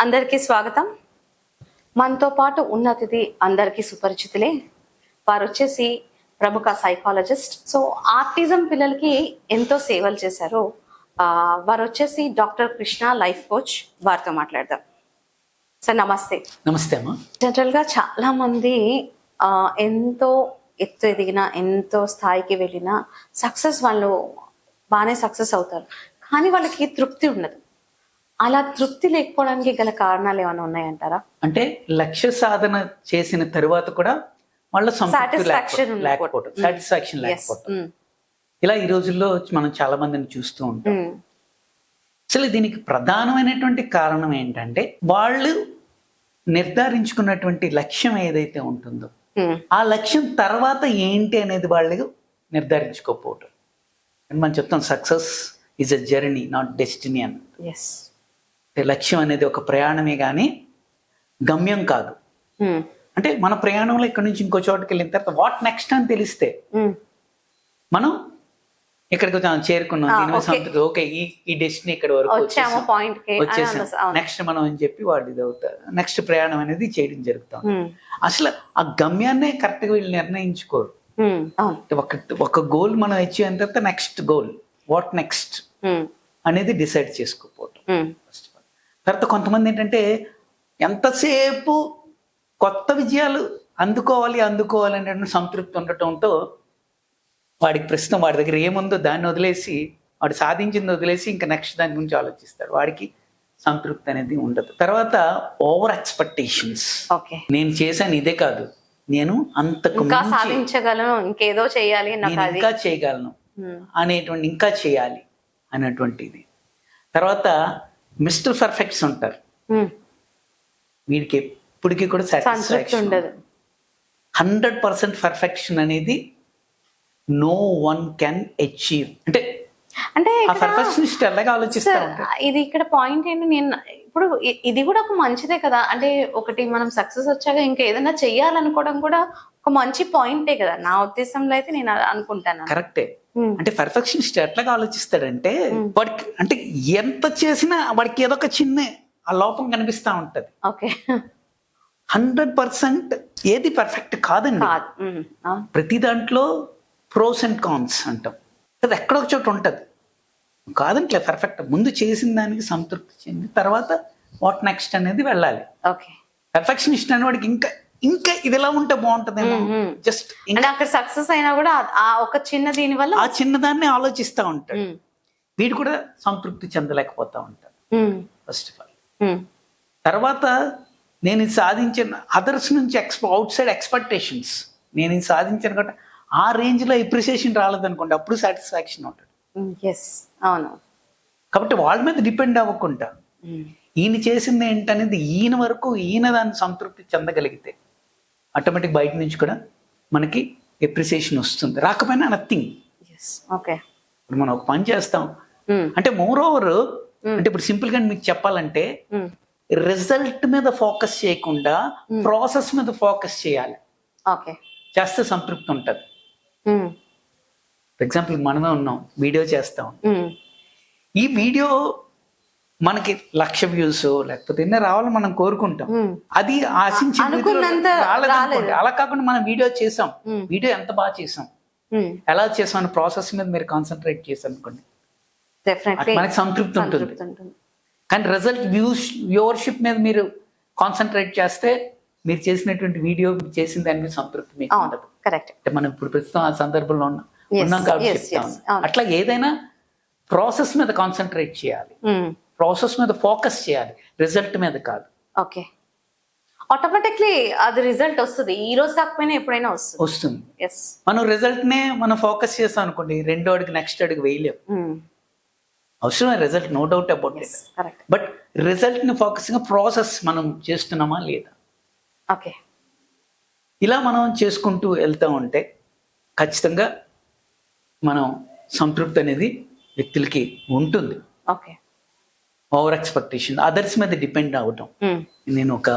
అందరికీ స్వాగతం. మనతో పాటు ఉన్న అతిథి అందరికీ సుపరిచితులే. వారు వచ్చేసి ప్రముఖ సైకాలజిస్ట్. సో ఆర్టిజం పిల్లలకి ఎంతో సేవలు చేశారు. వారు వచ్చేసి డాక్టర్ కృష్ణ, లైఫ్ కోచ్. వారితో మాట్లాడదాం. సార్ నమస్తే. నమస్తే అమ్మా. జనరల్ గా చాలా మంది ఎంతో ఎత్తు ఎదిగిన, ఎంతో స్థాయికి వెళ్ళిన సక్సెస్ వాళ్ళు బాగానే సక్సెస్ అవుతారు, కానీ వాళ్ళకి తృప్తి ఉండదు. అలా తృప్తి లేకపోవడానికి గల కారణాలు ఏమైనా ఉన్నాయంటారా? అంటే లక్ష్య సాధన చేసిన తరువాత కూడా వాళ్ళ సాటిస్ఫాక్షన్ లేకపోవడం, ఇలా ఈ రోజుల్లో మనం చాలా మందిని చూస్తూ ఉంటాం. అసలు దీనికి ప్రధానమైనటువంటి కారణం ఏంటంటే వాళ్ళు నిర్ధారించుకున్నటువంటి లక్ష్యం ఏదైతే ఉంటుందో ఆ లక్ష్యం తర్వాత ఏంటి అనేది వాళ్ళు నిర్ధారించుకోకపోవటం. మనం చెప్తాం success is a journey, not destiny అని. లక్ష్యం అనేది ఒక ప్రయాణమే కానీ గమ్యం కాదు. అంటే మన ప్రయాణంలో ఇక్కడ నుంచి ఇంకో చోటుకి వెళ్ళిన తర్వాత వాట్ నెక్స్ట్ అని తెలిస్తే మనం ఇక్కడికి చేరుకున్నాం, ఓకే ఈ డెస్టినీ ఇక్కడ వరకు వచ్చేసాం, నెక్స్ట్ మనం అని చెప్పి వాడు ఇది అవుతారు, నెక్స్ట్ ప్రయాణం అనేది చేయడం జరుగుతాం. అసలు ఆ గమ్యాన్నే కరెక్ట్ గా వీళ్ళు నిర్ణయించుకోరు. ఒక గోల్ మనం అచీవ్ అయిన తర్వాత నెక్స్ట్ గోల్ వాట్ నెక్స్ట్ అనేది డిసైడ్ చేసుకోకపోవటం. తర్వాత కొంతమంది ఏంటంటే ఎంతసేపు కొత్త విజయాలు అందుకోవాలి అనేటువంటి సంతృప్తి ఉండటంతో వాడికి ప్రస్తుతం వాడి దగ్గర ఏముందో దాన్ని వదిలేసి, వాడు సాధించింది వదిలేసి ఇంకా నెక్స్ట్ దాని గురించి ఆలోచిస్తాడు. వాడికి సంతృప్తి అనేది ఉండదు. తర్వాత ఓవర్ ఎక్స్పెక్టేషన్స్. నేను చేశాను ఇదే కాదు, నేను అంతకు సాధించగలను, ఇంకేదో చేయాలి, ఇంకా చేయగలను అనేటువంటి, ఇంకా చేయాలి అనేటువంటిది. తర్వాత మిస్టర్ పర్ఫెక్ట్స్ ఉంటారు, వీడికి ఎప్పటికీ కూడా సాటిస్ఫాక్షన్ ఉండదు. 100% పర్ఫెక్షన్ అనేది నో వన్ కెన్ అచీవ్. అంటే పర్ఫెక్షనిస్ట్ ఎలాగా ఆలోచిస్తా ఉంటారు. ఇది ఇక్కడ పాయింట్ ఏంటి, నేను ఇప్పుడు ఇది కూడా ఒక మంచిదే కదా. అంటే ఒకటి మనం సక్సెస్ వచ్చాక ఇంకా ఏదైనా చెయ్యాలనుకోవడం కూడా ఒక మంచి పాయింటే కదా. నా ఉద్దేశంలో అయితే నేను అనుకుంటాను. కరెక్టే. అంటే పర్ఫెక్షనిస్ట్ ఎట్లాగా ఆలోచిస్తాడంటే వాడికి అంటే ఎంత చేసినా వాడికి ఏదో ఒక చిన్న ఆ లోపం కనిపిస్తా ఉంటది. 100% ఏది పర్ఫెక్ట్ కాదండి. ప్రతి దాంట్లో ప్రోస్ అండ్ కాన్స్ అంటాం, అది ఎక్కడొక చోట ఉంటది. కాదంటే పర్ఫెక్ట్, ముందు చేసిన దానికి సంతృప్తి చెంది తర్వాత వాట్ నెక్స్ట్ అనేది వెళ్ళాలి. పర్ఫెక్షనిస్ట్ అనే వాడికి ఇంకా ఇంకా ఇది ఎలా ఉంటే బాగుంటదేమో, జస్ట్ అక్కడ సక్సెస్ అయినా కూడా ఆ ఒక చిన్న దీని వల్ల ఆ చిన్నదాన్ని ఆలోచిస్తా ఉంటాడు. వీడు కూడా సంతృప్తి చెందలేకపోతా ఉంటాడు ఫస్ట్ ఆఫ్ ఆల్. తర్వాత నేను ఇది సాధించిన అదర్స్ నుంచి అవుట్ సైడ్ ఎక్స్పెక్టేషన్స్, నేను ఇది సాధించాను కాబట్టి ఆ రేంజ్ లో ఎప్రిసియేషన్ రాలేదనుకోండి, అప్పుడు సాటిస్ఫాక్షన్ ఉంటుంది. కాబట్టి వాళ్ళ మీద డిపెండ్ అవ్వకుండా ఈయన చేసింది ఏంటనేది ఈయన వరకు ఈయన దాన్ని సంతృప్తి చెందగలిగితే ఆటోమేటిక్ బయట నుంచి కూడా మనకి ఎప్రిసియేషన్ వస్తుంది. రాకపోయినా నథింగ్. ఇప్పుడు మనం ఒక పని చేస్తాం అంటే మోర్ ఓవర్, అంటే ఇప్పుడు సింపుల్ గా మీకు చెప్పాలంటే రిజల్ట్ మీద ఫోకస్ చేయకుండా ప్రాసెస్ మీద ఫోకస్ చేయాలి. చేస్తే సంతృప్తి ఉంటుంది. ఫర్ ఎగ్జాంపుల్ మనమే ఉన్నాం, వీడియో చేస్తాం. ఈ వీడియో మనకి 1,00,000 వ్యూస్ లేకపోతే ఎన్నో రావాలని మనం కోరుకుంటాం. అది ఆశించి రాలేదనుకోండి. అలా కాకుండా మనం వీడియో చేసాం, వీడియో ఎంత బాగా చేసాం, ఎలా చేసాం అనే ప్రాసెస్ మీద మీరు కాన్సన్ట్రేట్ చేసాం అనుకోండి, మనకి సంతృప్తి ఉంటుంది. కానీ రిజల్ట్ వ్యూవర్షిప్ మీద మీరు కాన్సన్ట్రేట్ చేస్తే మీరు చేసినటువంటి వీడియో చేసిన దాని మీద సంతృప్తి మీకు ఉండదు. అంటే మనం ఇప్పుడు ప్రస్తుతం ఆ సందర్భంలో ఉన్నాం కాబట్టి చెప్తాం. అట్లా ఏదైనా ప్రాసెస్ మీద కాన్సన్ట్రేట్ చేయాలి, ప్రాసెస్ మీద ఫోకస్ చేయాలి, రిజల్ట్ మీద కాదు. ఆటోమేటిక్లీ అది రిజల్ట్ వస్తుంది, ఈ రోజు కాకపోయినా ఎప్పుడైనా వస్తుంది. మనం రిజల్ట్ నే మనం ఫోకస్ చేస్తాం అనుకోండి, రెండో అడుగు నెక్స్ట్ అడుగు వేయలేం. అవసరమే result, no doubt about it. But result ని ఫోకస్ గా ప్రాసెస్ మనం చేస్తున్నామా లేదా, ఇలా మనం చేసుకుంటూ వెళ్తూ ఉంటే ఖచ్చితంగా మనం సంతృప్తి అనేది వ్యక్తులకి ఉంటుంది. ఓవర్ ఎక్స్పెక్టేషన్, అదర్స్ మీద డిపెండ్ అవటం. నేను ఒక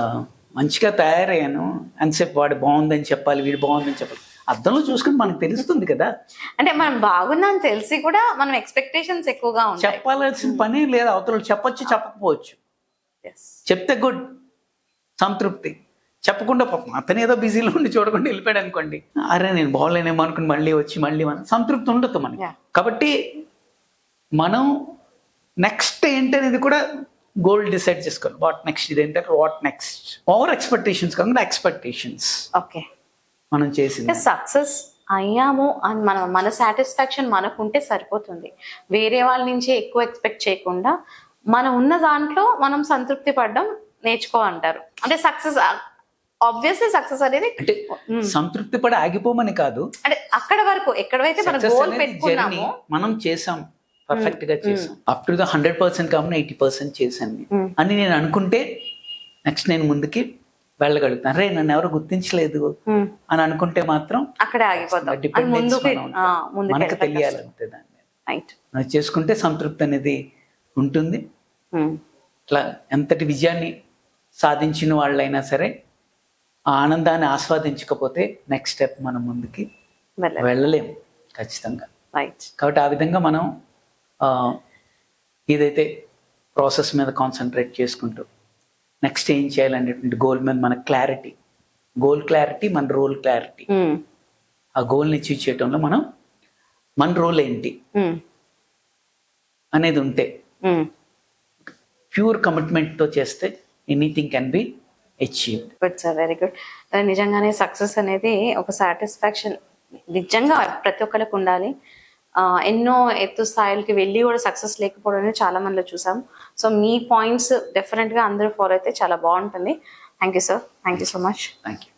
మంచిగా తయారయ్యాను అంతసేపు వాడు బాగుందని చెప్పాలి, వీడు బాగుందని చెప్పాలి, అద్దంలో చూసుకుని మనకు తెలుస్తుంది కదా. అంటే మనం బాగుందని తెలిసి కూడా మనం ఎక్స్పెక్టేషన్స్ ఎక్కువగా చెప్పాల్సిన పని లేదా, అవతల చెప్పొచ్చు చెప్పకపోవచ్చు. ఎస్ చెప్తే గుడ్, సంతృప్తి. చెప్పకుండా పాపం అతను ఏదో బిజీలో ఉండి చూడకుండా వెళ్ళిపోయాడు అనుకోండి, అరే నేను బాగోలేనేమో అనుకుని మళ్ళీ మనం సంతృప్తి ఉండదు మనకి. Yeah. కాబట్టి మనం నెక్స్ట్ ఏంటనేది కూడా గోల్ డిసైడ్ చేసుకోవాలి. వాట్ నెక్స్ట్, ఇది ఏంటంటే వాట్ నెక్స్ట్. ఓవర్ ఎక్స్పెక్టేషన్స్ కాకుండా ఎక్స్పెక్టేషన్స్ ఓకే. మనం చేసింది. సక్సెస్ అయ్యాము అని మన సాటిస్ఫాక్షన్ మనకుంటే సరిపోతుంది. వేరే వాళ్ళ నుంచి ఎక్కువ ఎక్స్పెక్ట్ చేయకుండా మనం ఉన్న దాంట్లో మనం సంతృప్తి పడడం నేర్చుకోమంటారు. అంటే సక్సెస్ ఆబ్వియస్లీ సక్సెస్ అనేది అంటే సంతృప్తి పడి ఆగిపోమని కాదు, అంటే అక్కడ వరకు ఎక్కడైతే మనం Success గోల్ అనేది పెట్టుకున్నామో journey. మనం చేసాం, పర్ఫెక్ట్ గా చేసాం, అప్ టు 100% కాకుండా 80% చేశాను నేను అని నేను అనుకుంటే నెక్స్ట్ నేను ముందుకి వెళ్ళగలుగుతాను. రే నన్ను ఎవరు గుర్తించలేదు అని అనుకుంటే మాత్రం అక్కడే ఆగిపోతాం. అది డిపెండెన్స్ ముందుకు మనకు తెలియాలంతే. దాన్ని రైట్. అది చేసుకుంటే సంతృప్తి అనేది ఉంటుంది. ఇట్లా ఎంతటి విజయాన్ని సాధించిన వాళ్ళైనా సరే ఆ ఆనందాన్ని ఆస్వాదించకపోతే నెక్స్ట్ స్టెప్ మనం ముందుకి వెళ్ళలేము ఖచ్చితంగా. రైట్. కాబట్టి ఆ విధంగా మనం ఏదైతే ప్రాసెస్ మీద కాన్సన్ట్రేట్ చేసుకుంటూ నెక్స్ట్ ఏం చేయాలనేటువంటి గోల్ మీద మన క్లారిటీ, గోల్ క్లారిటీ, మన రోల్ క్లారిటీ, ఆ గోల్ని అచీవ్ చేయడంలో మనం మన రోల్ ఏంటి అనేది ఉంటే ప్యూర్ కమిట్మెంట్తో చేస్తే anything can be achieved. Good sir, very good. నిజంగానే సక్సెస్ అనేది ఒక సాటిస్ఫాక్షన్ నిజంగా ప్రతి ఒక్కరికి ఉండాలి. ఎన్నో ఎత్తు స్థాయిలకి వెళ్ళి కూడా సక్సెస్ లేకపోవడం అనేది చాలా మందిలో చూసాం. సో మీ పాయింట్స్ డెఫినెట్గా అందరూ ఫాలో అయితే చాలా బాగుంటుంది. Thank you sir, thank you so much. Thank you.